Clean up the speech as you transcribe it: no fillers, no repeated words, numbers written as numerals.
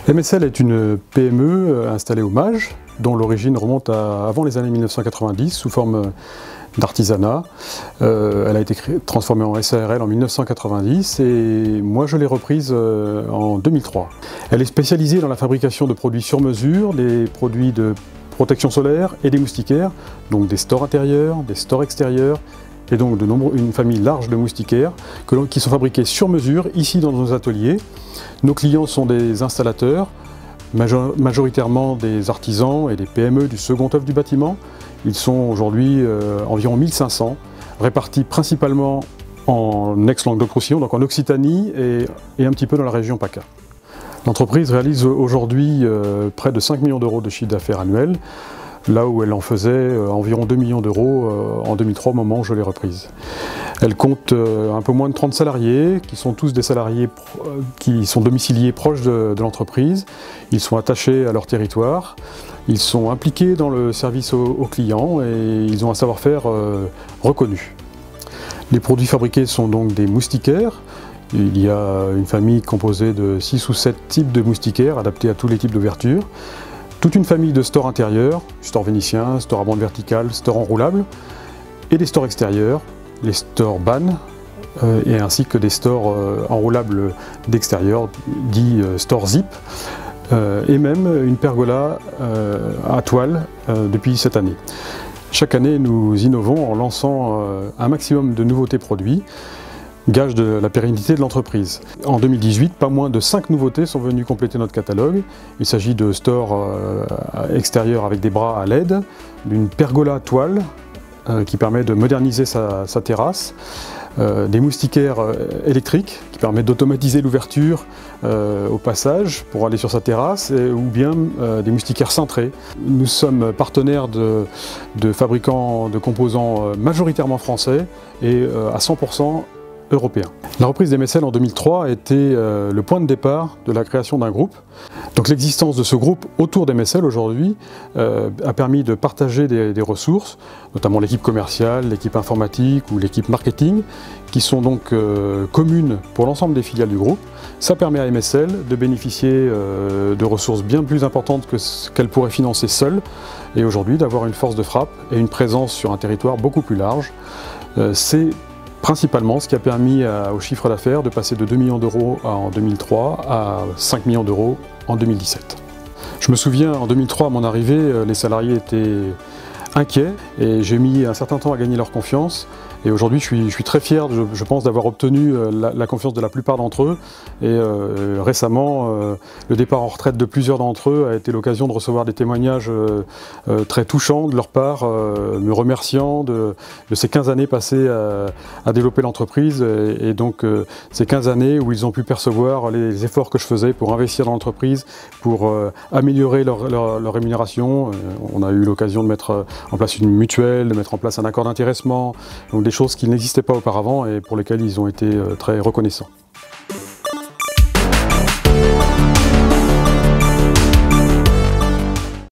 MSL est une PME installée au Mage, dont l'origine remonte à avant les années 1990 sous forme d'artisanat. Elle a été transformée en SARL en 1990 et moi je l'ai reprise en 2003. Elle est spécialisée dans la fabrication de produits sur mesure, des produits de protection solaire et des moustiquaires, donc des stores intérieurs, des stores extérieurs, et donc une famille large de moustiquaires qui sont fabriqués sur mesure ici dans nos ateliers. Nos clients sont des installateurs, majoritairement des artisans et des PME du second œuvre du bâtiment. Ils sont aujourd'hui environ 1500, répartis principalement en ex-Languedoc-Roussillon, donc en Occitanie et un petit peu dans la région PACA. L'entreprise réalise aujourd'hui près de 5 millions d'euros de chiffre d'affaires annuel, là où elle en faisait environ 2 millions d'euros en 2003 au moment où je l'ai reprise. Elle compte un peu moins de 30 salariés, qui sont tous des salariés qui sont domiciliés proches de l'entreprise. Ils sont attachés à leur territoire, ils sont impliqués dans le service aux clients et ils ont un savoir-faire reconnu. Les produits fabriqués sont donc des moustiquaires. Il y a une famille composée de 6 ou 7 types de moustiquaires adaptés à tous les types d'ouvertures. Toute une famille de stores intérieurs, stores vénitiens, stores à bande verticale, stores enroulables, et des stores extérieurs, les stores BAN, et ainsi que des stores enroulables d'extérieur, dits stores zip, et même une pergola à toile depuis cette année. Chaque année, nous innovons en lançant un maximum de nouveautés produits, gage de la pérennité de l'entreprise. En 2018, pas moins de 5 nouveautés sont venues compléter notre catalogue. Il s'agit de stores extérieurs avec des bras à LED, d'une pergola à toile qui permet de moderniser sa terrasse, des moustiquaires électriques qui permettent d'automatiser l'ouverture au passage pour aller sur sa terrasse, ou bien des moustiquaires cintrés. Nous sommes partenaires de fabricants de composants majoritairement français et à 100% européen. La reprise d'MSL en 2003 a été le point de départ de la création d'un groupe. Donc l'existence de ce groupe autour d'MSL aujourd'hui a permis de partager des ressources, notamment l'équipe commerciale, l'équipe informatique ou l'équipe marketing, qui sont donc communes pour l'ensemble des filiales du groupe. Ça permet à MSL de bénéficier de ressources bien plus importantes que ce qu'elle pourrait financer seule, et aujourd'hui d'avoir une force de frappe et une présence sur un territoire beaucoup plus large. C'est principalement ce qui a permis au chiffre d'affaires de passer de 2 millions d'euros en 2003 à 5 millions d'euros en 2017. Je me souviens, en 2003, à mon arrivée, les salariés étaient inquiets et j'ai mis un certain temps à gagner leur confiance. Et aujourd'hui, je suis très fier, je pense, d'avoir obtenu la confiance de la plupart d'entre eux. Et récemment, le départ en retraite de plusieurs d'entre eux a été l'occasion de recevoir des témoignages très touchants de leur part, me remerciant de ces 15 années passées à développer l'entreprise. Et donc, ces 15 années où ils ont pu percevoir les efforts que je faisais pour investir dans l'entreprise, pour améliorer leur rémunération. On a eu l'occasion de mettre en place une mutuelle, de mettre en place un accord d'intéressement, donc des choses qui n'existaient pas auparavant et pour lesquelles ils ont été très reconnaissants.